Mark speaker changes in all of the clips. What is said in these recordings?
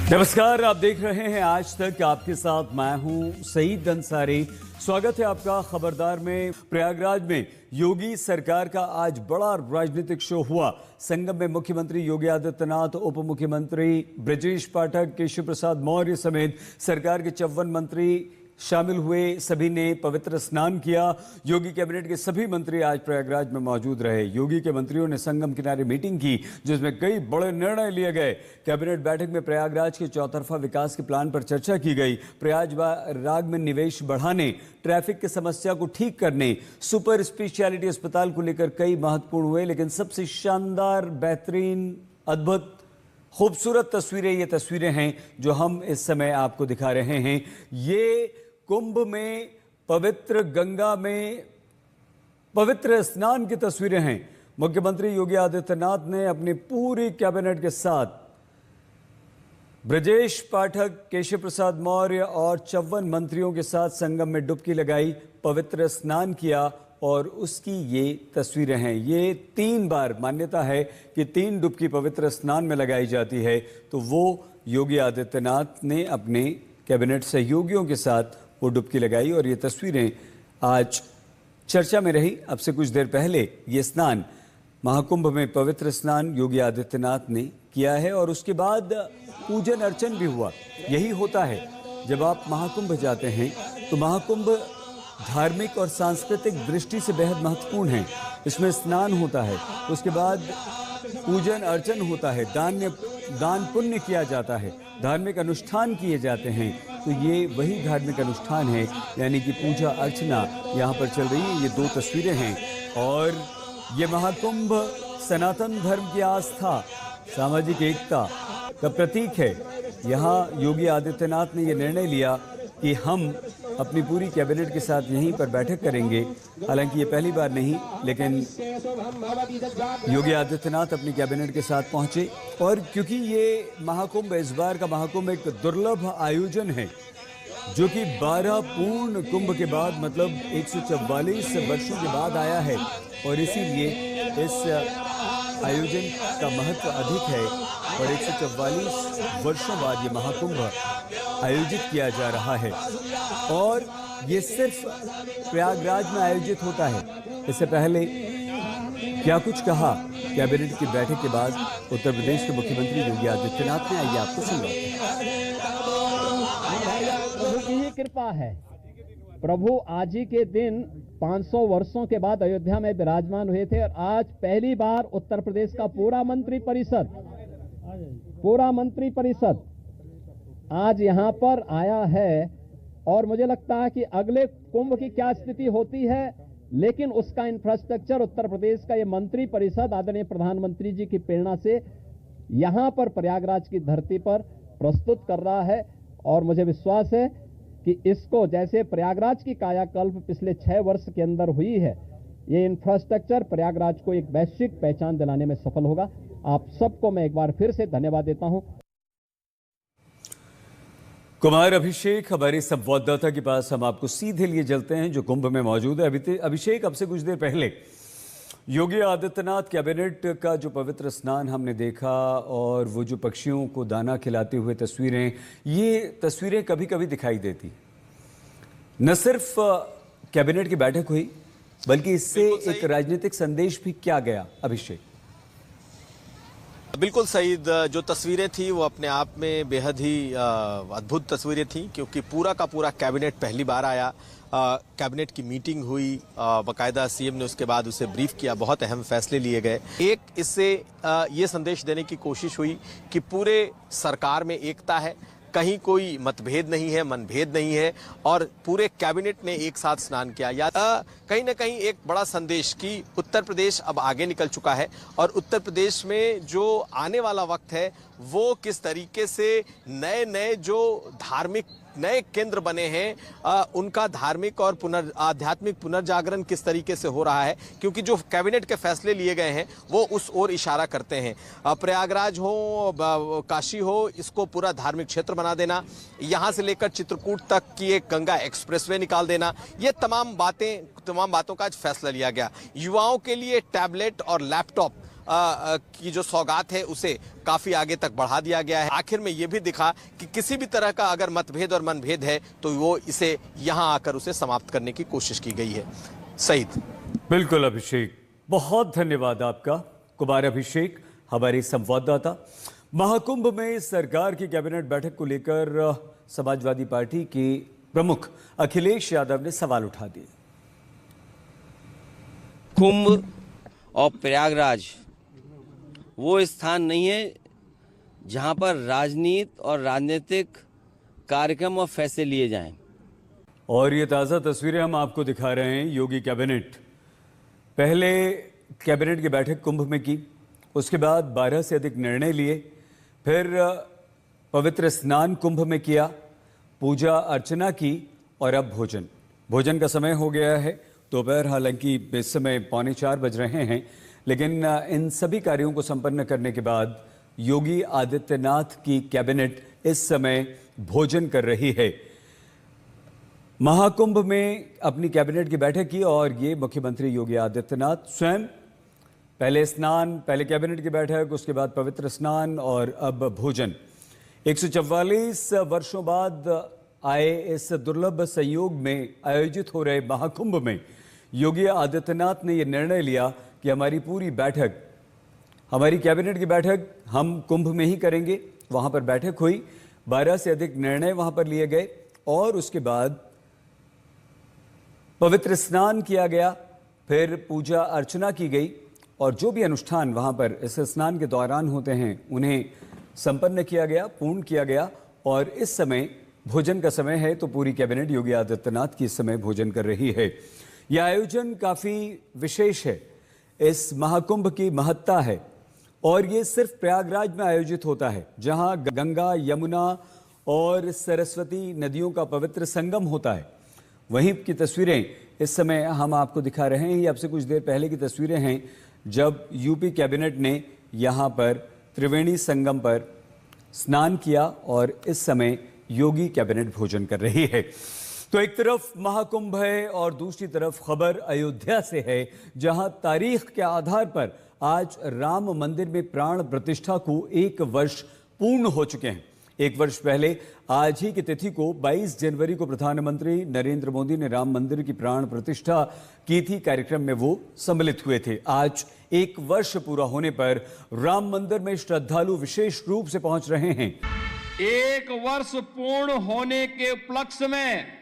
Speaker 1: नमस्कार, आप देख रहे हैं आज तक। आपके साथ मैं हूं सईद अंसारी। स्वागत है आपका खबरदार में। प्रयागराज में योगी सरकार का आज बड़ा राजनीतिक शो हुआ। संगम में मुख्यमंत्री योगी आदित्यनाथ, उप मुख्यमंत्री ब्रजेश पाठक, केशव प्रसाद मौर्य समेत सरकार के 54 मंत्री शामिल हुए। सभी ने पवित्र स्नान किया। योगी कैबिनेट के सभी मंत्री आज प्रयागराज में मौजूद रहे। योगी के मंत्रियों ने संगम किनारे मीटिंग की, जिसमें कई बड़े निर्णय लिए गए। कैबिनेट बैठक में प्रयागराज के चौतरफा विकास के प्लान पर चर्चा की गई। प्रयागराज में निवेश बढ़ाने, ट्रैफिक की समस्या को ठीक करने, सुपर स्पेशलिटी अस्पताल को लेकर कई महत्वपूर्ण हुए। लेकिन सबसे शानदार, बेहतरीन, अद्भुत, खूबसूरत तस्वीरें ये तस्वीरें हैं जो हम इस समय आपको दिखा रहे हैं। ये कुंभ में, पवित्र गंगा में पवित्र स्नान की तस्वीरें हैं। मुख्यमंत्री योगी आदित्यनाथ ने अपनी पूरी कैबिनेट के साथ ब्रजेश पाठक, केशव प्रसाद मौर्य और 54 मंत्रियों के साथ संगम में डुबकी लगाई, पवित्र स्नान किया और उसकी ये तस्वीरें हैं। ये 3 बार मान्यता है कि 3 डुबकी पवित्र स्नान में लगाई जाती है। तो वो योगी आदित्यनाथ ने अपने कैबिनेट सहयोगियों के साथ वो डुबकी लगाई और ये तस्वीरें आज चर्चा में रही। अब से कुछ देर पहले ये स्नान, महाकुंभ में पवित्र स्नान योगी आदित्यनाथ ने किया है और उसके बाद पूजन अर्चन भी हुआ। यही होता है जब आप महाकुंभ जाते हैं तो महाकुंभ धार्मिक और सांस्कृतिक दृष्टि से बेहद महत्वपूर्ण है। इसमें स्नान होता है, उसके बाद पूजन अर्चन होता है, दान पुण्य किया जाता है, धार्मिक अनुष्ठान किए जाते हैं। तो ये वही धार्मिक अनुष्ठान है, यानी कि पूजा अर्चना यहाँ पर चल रही है। ये 2 तस्वीरें हैं और ये महाकुंभ सनातन धर्म की आस्था, सामाजिक एकता का प्रतीक है। यहाँ योगी आदित्यनाथ ने ये निर्णय लिया कि हम अपनी पूरी कैबिनेट के साथ यहीं पर बैठक करेंगे। हालांकि ये पहली बार नहीं, लेकिन योगी आदित्यनाथ अपनी कैबिनेट के साथ पहुंचे। और क्योंकि ये महाकुंभ, इस बार का महाकुंभ एक दुर्लभ आयोजन है, जो कि 12 पूर्ण कुंभ के बाद, मतलब 144 वर्षों के बाद आया है और इसीलिए इस आयोजन का महत्व अधिक है और 144 वर्षों बाद ये महाकुंभ आयोजित किया जा रहा है। और ये सिर्फ प्रयागराज में आयोजित होता है। इससे पहले क्या कुछ कहा कैबिनेट की बैठक के बाद उत्तर प्रदेश के मुख्यमंत्री योगी आदित्यनाथ ने, आइए आपको सुनाते हैं।
Speaker 2: प्रभु की ही कृपा है। प्रभु आज ही के दिन 500 वर्षों के बाद अयोध्या में विराजमान हुए थे और आज पहली बार उत्तर प्रदेश का पूरा मंत्री परिषद आज यहाँ पर आया है। और मुझे लगता है कि अगले कुंभ की क्या स्थिति होती है, लेकिन उसका इंफ्रास्ट्रक्चर उत्तर प्रदेश का ये मंत्री परिषद आदरणीय प्रधानमंत्री जी की प्रेरणा से यहाँ पर प्रयागराज की धरती पर प्रस्तुत कर रहा है। और मुझे विश्वास है कि इसको, जैसे प्रयागराज की कायाकल्प पिछले 6 वर्ष के अंदर हुई है, ये इंफ्रास्ट्रक्चर प्रयागराज को एक वैश्विक पहचान दिलाने में सफल होगा। आप सबको मैं एक बार फिर से धन्यवाद देता हूं।
Speaker 1: कुमार अभिषेक हमारे संवाददाता के पास हम आपको सीधे लिए चलते हैं, जो कुंभ में मौजूद है। अभिषेक, अब से कुछ देर पहले योगी आदित्यनाथ कैबिनेट का जो पवित्र स्नान हमने देखा और वो जो पक्षियों को दाना खिलाते हुए तस्वीरें, ये तस्वीरें कभी कभी दिखाई देती। न सिर्फ कैबिनेट की बैठक हुई, बल्कि इससे एक राजनीतिक संदेश भी क्या गया। अभिषेक,
Speaker 3: बिल्कुल सईद, जो तस्वीरें थी वो अपने आप में बेहद ही अद्भुत तस्वीरें थी, क्योंकि पूरा का पूरा कैबिनेट पहली बार आया। कैबिनेट की मीटिंग हुई, बाकायदा सीएम ने उसके बाद उसे ब्रीफ किया, बहुत अहम फैसले लिए गए। एक इससे ये संदेश देने की कोशिश हुई कि पूरे सरकार में एकता है, कहीं कोई मतभेद नहीं है, मनभेद नहीं है और पूरे कैबिनेट ने एक साथ स्नान किया। या कहीं ना कहीं एक बड़ा संदेश कि उत्तर प्रदेश अब आगे निकल चुका है और उत्तर प्रदेश में जो आने वाला वक्त है वो किस तरीके से नए जो धार्मिक नए केंद्र बने हैं उनका धार्मिक और आध्यात्मिक पुनर्जागरण किस तरीके से हो रहा है, क्योंकि जो कैबिनेट के फैसले लिए गए हैं वो उस ओर इशारा करते हैं। प्रयागराज हो, काशी हो, इसको पूरा धार्मिक क्षेत्र बना देना, यहाँ से लेकर चित्रकूट तक की एक गंगा एक्सप्रेसवे निकाल देना, ये तमाम बातों का आज फैसला लिया गया। युवाओं के लिए टैबलेट और लैपटॉप की जो सौगात है उसे काफी आगे तक बढ़ा दिया गया है। आखिर में ये भी दिखा कि किसी भी तरह का अगर मतभेद और मनभेद है तो वो इसे यहां आकर उसे समाप्त करने की कोशिश की गई है। सईद।
Speaker 1: बिल्कुल अभिषेक, बहुत धन्यवाद आपका। कुमार अभिषेक हमारे संवाददाता। महाकुंभ में सरकार की कैबिनेट बैठक को लेकर समाजवादी पार्टी के प्रमुख अखिलेश यादव ने सवाल उठा दिए।
Speaker 4: कुंभ और प्रयागराज वो स्थान नहीं है जहां पर राजनीति और राजनीतिक कार्यक्रम और फैसले लिए जाएं।
Speaker 1: और ये ताज़ा तस्वीरें हम आपको दिखा रहे हैं। योगी कैबिनेट, पहले कैबिनेट की बैठक कुंभ में की, उसके बाद 12 से अधिक निर्णय लिए, फिर पवित्र स्नान कुंभ में किया, पूजा अर्चना की और अब भोजन का समय हो गया है। दोपहर, हालांकि इस समय 3:45 बज रहे हैं, लेकिन इन सभी कार्यों को संपन्न करने के बाद योगी आदित्यनाथ की कैबिनेट इस समय भोजन कर रही है। महाकुंभ में अपनी कैबिनेट की बैठक की और ये मुख्यमंत्री योगी आदित्यनाथ स्वयं पहले स्नान, पहले कैबिनेट की बैठक, उसके बाद पवित्र स्नान और अब भोजन। 144 वर्षों बाद आए इस दुर्लभ संयोग में आयोजित हो रहे महाकुंभ में योगी आदित्यनाथ ने यह निर्णय लिया कि हमारी पूरी बैठक, हमारी कैबिनेट की बैठक हम कुंभ में ही करेंगे। वहां पर बैठक हुई, 12 से अधिक निर्णय वहां पर लिए गए और उसके बाद पवित्र स्नान किया गया, फिर पूजा अर्चना की गई और जो भी अनुष्ठान वहां पर इस स्नान के दौरान होते हैं उन्हें संपन्न किया गया, पूर्ण किया गया। और इस समय भोजन का समय है तो पूरी कैबिनेट योगी आदित्यनाथ की इस समय भोजन कर रही है। यह आयोजन काफी विशेष है, इस महाकुंभ की महत्ता है और ये सिर्फ प्रयागराज में आयोजित होता है जहां गंगा, यमुना और सरस्वती नदियों का पवित्र संगम होता है। वहीं की तस्वीरें इस समय हम आपको दिखा रहे हैं। ये अब से कुछ देर पहले की तस्वीरें हैं जब यूपी कैबिनेट ने यहाँ पर त्रिवेणी संगम पर स्नान किया और इस समय योगी कैबिनेट भोजन कर रही है। तो एक तरफ महाकुंभ है और दूसरी तरफ खबर अयोध्या से है जहां तारीख के आधार पर आज राम मंदिर में प्राण प्रतिष्ठा को 1 वर्ष पूर्ण हो चुके हैं। 1 वर्ष पहले आज ही की तिथि को 22 जनवरी को प्रधानमंत्री नरेंद्र मोदी ने राम मंदिर की प्राण प्रतिष्ठा की थी। कार्यक्रम में वो सम्मिलित हुए थे। आज 1 वर्ष पूरा होने पर राम मंदिर में श्रद्धालु विशेष रूप से पहुंच रहे हैं।
Speaker 2: 1 वर्ष पूर्ण होने के उपलक्ष्य में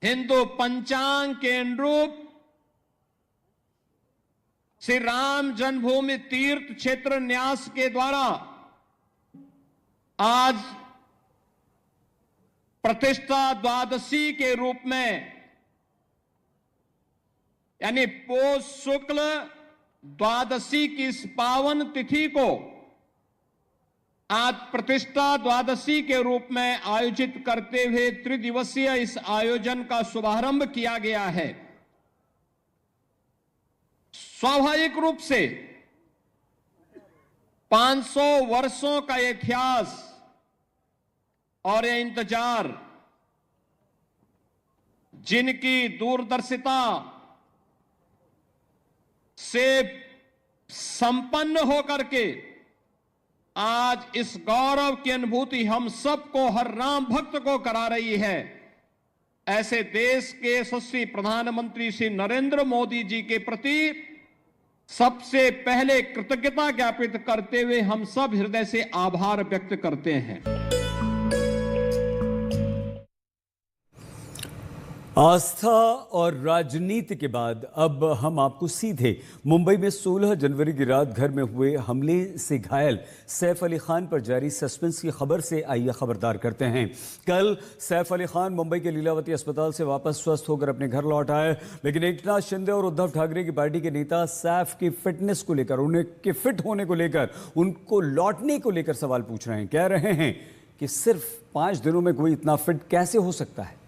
Speaker 2: हिंदू पंचांग के अनुरूप श्री राम जन्मभूमि तीर्थ क्षेत्र न्यास के द्वारा आज प्रतिष्ठा द्वादशी के रूप में, यानी पौष शुक्ल द्वादशी की इस पावन तिथि को आज प्रतिष्ठा द्वादशी के रूप में आयोजित करते हुए त्रिदिवसीय इस आयोजन का शुभारंभ किया गया है। स्वाभाविक रूप से 500 वर्षों का इतिहास और ये इंतजार, जिनकी दूरदर्शिता से संपन्न होकर के आज इस गौरव की अनुभूति हम सबको, हर राम भक्त को करा रही है, ऐसे देश के यशस्वी प्रधानमंत्री श्री नरेंद्र मोदी जी के प्रति सबसे पहले कृतज्ञता ज्ञापित करते हुए हम सब हृदय से आभार व्यक्त करते हैं।
Speaker 1: आस्था और राजनीति के बाद अब हम आपको सीधे मुंबई में 16 जनवरी की रात घर में हुए हमले से घायल सैफ अली खान पर जारी सस्पेंस की खबर से आइए खबरदार करते हैं। कल सैफ अली खान मुंबई के लीलावती अस्पताल से वापस स्वस्थ होकर अपने घर लौट आए, लेकिन एकनाथ शिंदे और उद्धव ठाकरे की पार्टी के नेता सैफ की फिटनेस को लेकर, उनके फिट होने को लेकर, उनको लौटने को लेकर सवाल पूछ रहे हैं। कह रहे हैं कि सिर्फ 5 दिनों में कोई इतना फिट कैसे हो सकता है।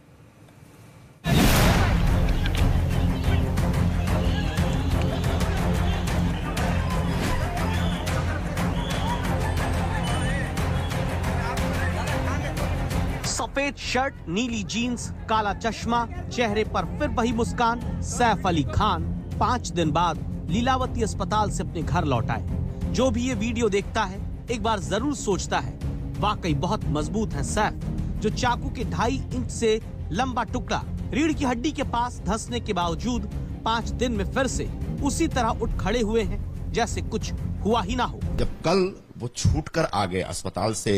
Speaker 5: सफेद शर्ट, नीली जीन्स, काला चश्मा, चेहरे पर फिर वही मुस्कान। सैफ अली खान 5 दिन बाद लीलावती अस्पताल से अपने घर लौट आए। जो भी ये वीडियो देखता है एक बार जरूर सोचता है, वाकई बहुत मजबूत है सैफ, जो चाकू के 2.5 इंच से लंबा टुकड़ा रीढ़ की हड्डी के पास धंसने के बावजूद 5 दिन में फिर से उसी तरह उठ खड़े हुए हैं जैसे कुछ हुआ ही ना हो।
Speaker 6: जब कल वो छूटकर आ गए अस्पताल से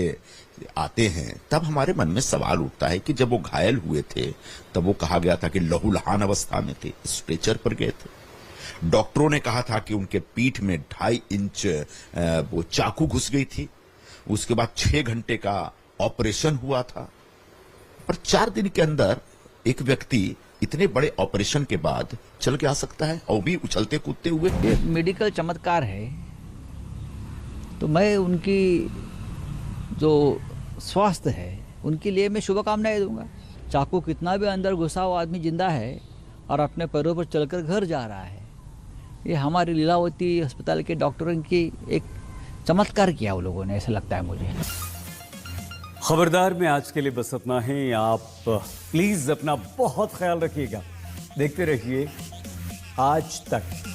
Speaker 6: आते हैं, तब हमारे मन में सवाल उठता है कि जब वो घायल हुए थे तब वो कहा गया था कि लहूलुहान अवस्था में थे, स्ट्रेचर पर गए थे। डॉक्टरों ने कहा था कि उनके पीठ में 2.5 इंच वो चाकू घुस गई थी। उसके बाद 6 घंटे का ऑपरेशन हुआ था। पर 4 दिन के अंदर एक व्यक्ति इतने बड़े ऑपरेशन के बाद चल के आ सकता है, और भी उछलते कूदते हुए।
Speaker 7: ये मेडिकल चमत्कार है, तो मैं उनकी जो स्वास्थ्य है उनके लिए मैं शुभकामनाएं दूंगा। चाकू कितना भी अंदर घुसा हुआ आदमी जिंदा है और अपने पैरों पर चलकर घर जा रहा है। ये हमारे लीलावती अस्पताल के डॉक्टरों की एक चमत्कार किया वो लोगों ने, ऐसा लगता है मुझे।
Speaker 1: खबरदार में आज के लिए बस इतना है। आप प्लीज अपना बहुत ख्याल रखिएगा। देखते रहिए आज तक।